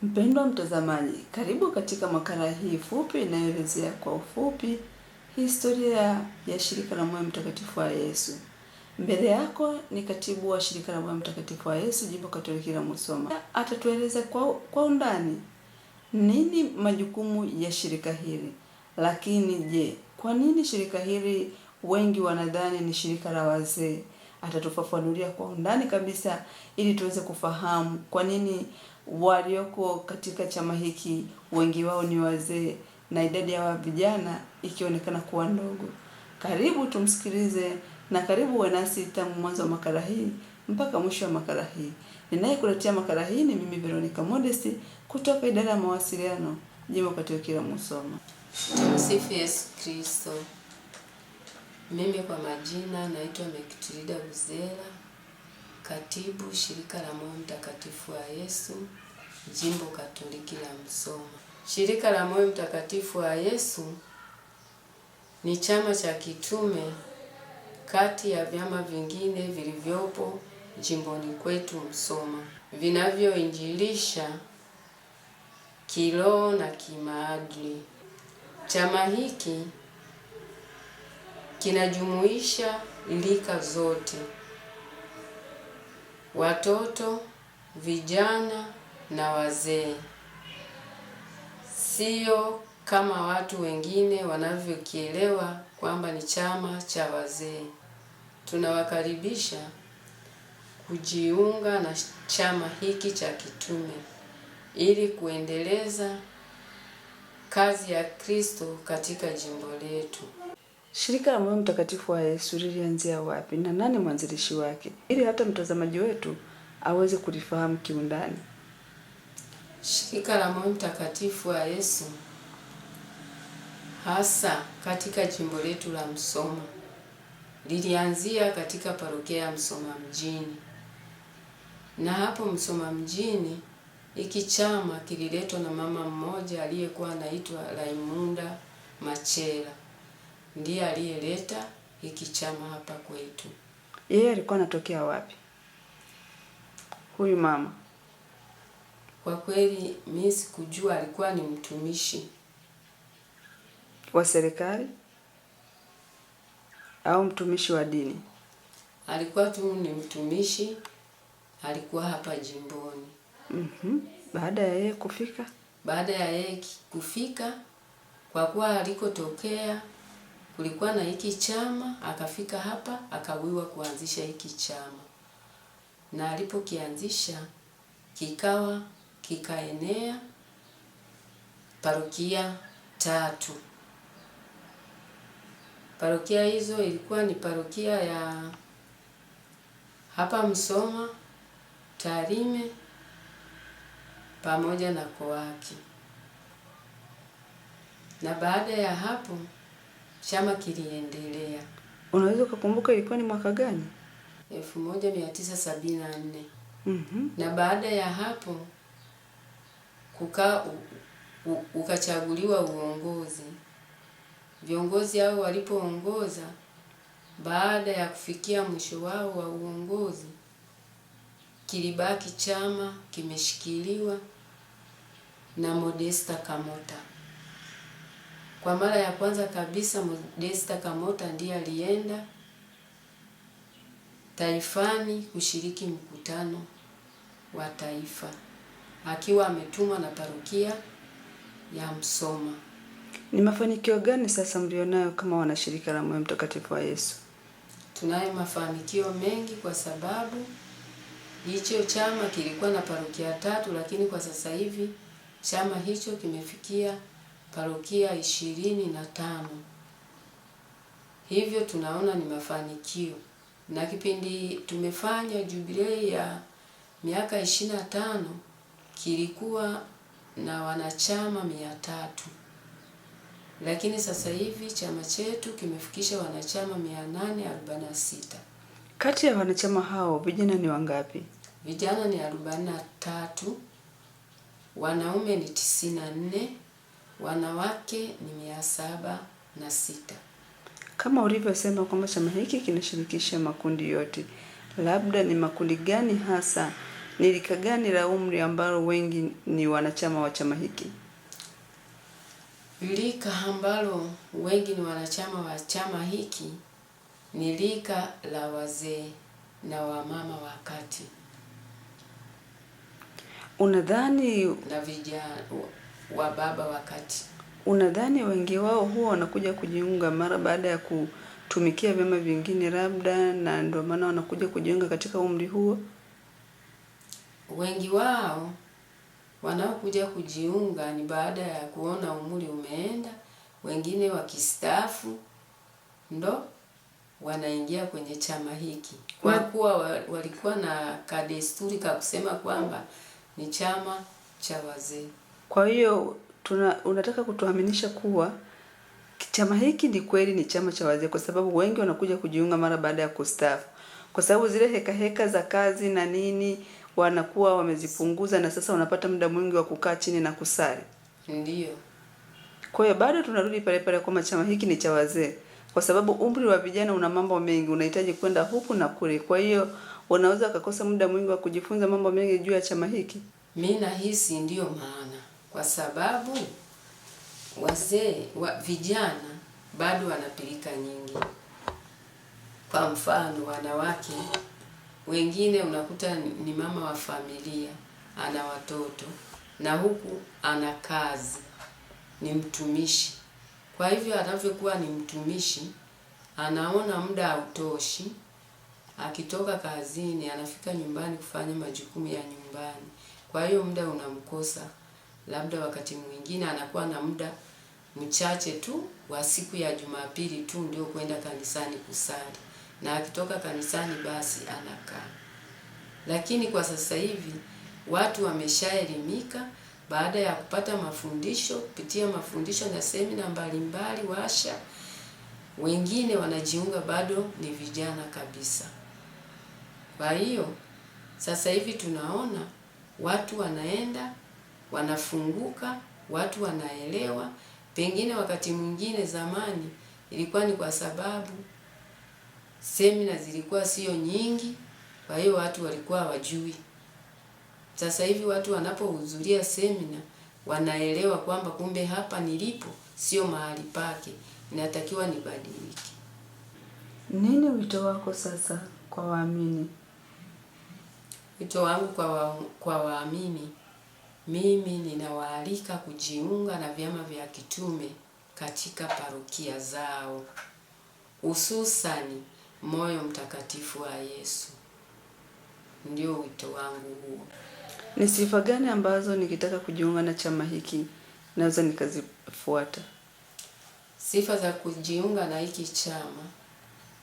Mpendwa mtazamaji, karibu katika makala hii fupi inayoelezea kwa ufupi historia ya Shirika la Moyo Mtakatifu wa Yesu. Mbele yako ni katibu wa Shirika la Moyo Mtakatifu wa Yesu, Jimbo Katoliki la Musoma. Atatueleza kwa undani nini majukumu ya shirika hili. Lakini je, kwa nini shirika hili wengi wanadhani ni shirika la wazee? Atatufafanulia kwa undani kabisa ili tuweze kufahamu kwa nini walioko katika chama hiki wengi wao ni wazee na idadi ya vijana ikionekana kuwa ndogo. Karibu tumsikilize na karibu uwe nasi tangu mwanzo wa makala hii mpaka mwisho wa makala hii. Ninayekuletea makala hii ni mimi Veronica Modesti kutoka idara ya mawasiliano, Jimbo Katoliki la Musoma. Tumsifu Yesu Kristo. Mimi kwa majina naitwa Mektilida Buzera, katibu Shirika la Moyo Mtakatifu wa Yesu, Jimbo Katoliki la Musoma. Shirika la Moyo Mtakatifu wa Yesu ni chama cha kitume kati ya vyama vingine vilivyopo jimboni kwetu Musoma, vinavyoinjilisha kiroho na kimaadili. Chama hiki kinajumuisha rika zote: watoto, vijana na wazee. Sio kama watu wengine wanavyokielewa kwamba ni chama cha wazee. Tunawakaribisha kujiunga na chama hiki cha kitume ili kuendeleza kazi ya Kristo katika jimbo letu. Shirika la Moyo Mtakatifu wa Yesu lilianzia wapi na nani mwanzilishi wake, ili hata mtazamaji wetu aweze kulifahamu kiundani? Shirika la Moyo Mtakatifu wa Yesu hasa katika jimbo letu la Musoma lilianzia katika parokia ya Musoma mjini, na hapo Musoma mjini hiki chama kililetwa na mama mmoja aliyekuwa anaitwa Raimunda Machela. Ndiye aliyeleta hiki chama hapa kwetu. Yeye alikuwa anatokea wapi huyu mama? Kwa kweli mimi sikujua. Alikuwa ni mtumishi wa serikali au mtumishi wa dini? Alikuwa tu ni mtumishi, alikuwa hapa jimboni. Baada ya yeye kufika, kwa kuwa alikotokea kulikuwa na hiki chama, akafika hapa akawiwa kuanzisha hiki chama, na alipokianzisha kikaenea parokia 3. Parokia hizo ilikuwa ni parokia ya hapa Musoma, Tarime pamoja na Kowaki. Na baada ya hapo chama kiliendelea. Unaweza kukumbuka ilikuwa ni mwaka gani? 1974. Na baada ya hapo ukachaguliwa uongozi. Viongozi hao walipoongoza, baada ya kufikia mwisho wao wa uongozi, kilibaki chama kimeshikiliwa na Modesta Kamota. Kwa mara ya kwanza kabisa Modesta Kamota ndiye alienda taifani kushiriki mkutano wa taifa, akiwa ametumwa na parokia ya Musoma. Ni mafanikio gani sasa mlionayo kama wanashirika la Moyo Mtakatifu wa Yesu? Tunayo mafanikio mengi, kwa sababu hicho chama kilikuwa na parokia 3, lakini kwa sasa hivi chama hicho kimefikia parokia 25. Hivyo tunaona ni mafanikio. Na kipindi tumefanya jubilei ya miaka 25 kilikuwa na wanachama 300. Lakini sasa hivi chama chetu kimefikisha wanachama 846. Kati ya wanachama hao vijana ni wangapi? Vijana ni 43, wanaume ni 94, wanawake ni 706. Kama ulivyosema kwamba chama hiki kinashirikisha makundi yote, labda ni makundi gani hasa Ni rika gani la umri ambalo wengi ni wanachama wa chama hiki? Rika ambalo wengi ni wanachama wa chama hiki ni rika la wazee na wamama wa kati. Unadhani na vijana wa baba wa kati. Unadhani wengi wao huwa wanakuja kujiunga mara baada ya kutumikia vyama vingine labda, na ndio maana wanakuja kujiunga katika umri huo? Wengi wao wanaokuja kujiunga ni baada ya kuona umri umeenda, wengine wakistaafu ndo wanaingia kwenye chama hiki. Kwa kuwa walikuwa na kadesturi ka kusema kwamba ni chama cha wazee. Kwa hiyo unataka kutuaminisha kuwa chama hiki ni kweli ni chama cha wazee, kwa sababu wengi wanakuja kujiunga mara baada ya kustaafu, kwa sababu zile heka za kazi na nini wanakuwa wamezipunguza, na sasa wanapata muda mwingi wa kukaa chini na kusali. Ndiyo. Kwa hiyo bado tunarudi pale pale kwamba chama hiki ni cha wazee, kwa sababu umri wa vijana una mambo mengi, unahitaji kwenda huku na kule. Kwa hiyo unaweza kukosa muda mwingi wa kujifunza mambo mengi juu ya chama hiki. Mimi nahisi ndiyo maana, kwa sababu wazee vijana bado wanapilika nyingi. Kwa mfano, wanawake wengine unakuta ni mama wa familia, ana watoto na huku ana kazi, ni mtumishi. Kwa hivyo anavyokuwa ni mtumishi, anaona muda hautoshi. Akitoka kazini anafika nyumbani kufanya majukumu ya nyumbani. Kwa hiyo muda unamkosa. Labda wakati mwingine anakuwa na muda mchache tu wa siku ya Jumapili tu ndio kwenda kanisani kusali. Na akitoka kanisani basi anakaa. Lakini kwa sasa hivi watu wameshaelimika baada ya kupata mafundisho, kupitia mafundisho na semina mbalimbali, washa. Wengine wanajiunga bado ni vijana kabisa. Kwa hiyo sasa hivi tunaona watu wanaenda, wanafunguka, watu wanaelewa. Pengine wakati mwingine zamani ilikuwa ni kwa sababu semina zilikuwa sio nyingi, kwa hiyo watu walikuwa hawajui. Sasa hivi watu wanapohudhuria semina wanaelewa kwamba kumbe hapa nilipo sio mahali pake, inatakiwa nibadilike. Nini wito wako sasa kwa waamini? Wito wangu kwa waamini, mimi ninawaalika kujiunga na vyama vya kitume katika parokia zao, hususani Moyo Mtakatifu wa Yesu. Ndio wito wangu huo. Ni sifa gani ambazo nikitaka kujiunga na chama hiki naweza nikazifuata? Sifa za kujiunga na hiki chama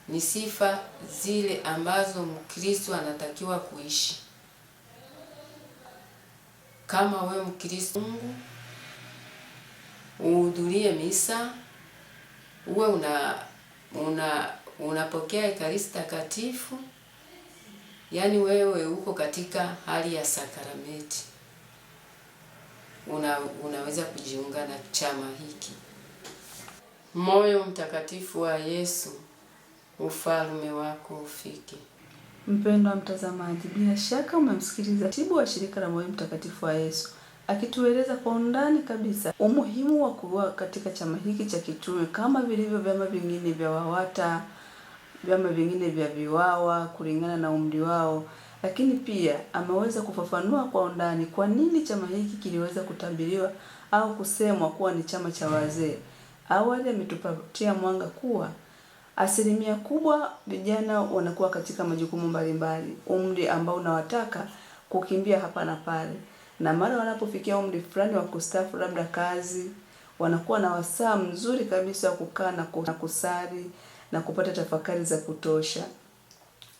ni sifa zile ambazo Mkristo anatakiwa kuishi. Kama wewe Mkristo, uhudhurie misa, uwe unapokea Ekaristi Takatifu, yaani wewe uko katika hali ya sakramenti. Unaweza kujiunga na chama hiki. Moyo Mtakatifu wa Yesu, ufalme wako ufike. Mpendwa mtazamaji, bila shaka umemsikiliza katibu wa shirika la Moyo Mtakatifu wa Yesu akitueleza kwa undani kabisa umuhimu wa kuwa katika chama hiki cha kitume, kama vilivyo vyama vingine vya WAWATA, vyama vingine vya VIWAWA kulingana na umri wao. Lakini pia ameweza kufafanua kwa undani kwa nini chama hiki kiliweza kutabiriwa au kusemwa kuwa ni chama cha wazee. Awali ametupatia mwanga kuwa asilimia kubwa vijana wanakuwa katika majukumu mbalimbali, umri ambao unawataka kukimbia hapa na pale, na mara wanapofikia umri fulani wa kustaafu labda kazi, wanakuwa na wasaa mzuri kabisa wa kukaa na kusali na kupata tafakari za kutosha.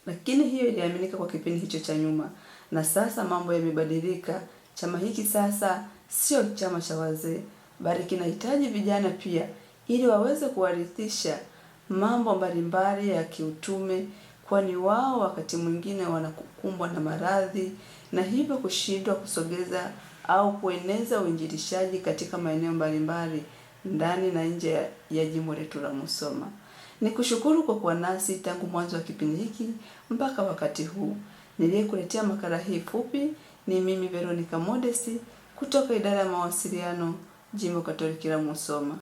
Lakini hiyo iliaminika kwa kipindi hicho cha nyuma, na sasa mambo yamebadilika. Chama hiki sasa sio chama cha wazee, bali kinahitaji vijana pia, ili waweze kuwarithisha mambo mbalimbali ya kiutume, kwani wao wakati mwingine wanakumbwa na maradhi na hivyo kushindwa kusogeza au kueneza uinjilishaji katika maeneo mbalimbali ndani na nje ya jimbo letu la Musoma. Nikushukuru kwa kuwa nasi tangu mwanzo wa kipindi hiki mpaka wakati huu. Niliyekuletea makala hii fupi ni mimi Veronica Modesti kutoka idara ya mawasiliano, Jimbo Katoliki la Musoma.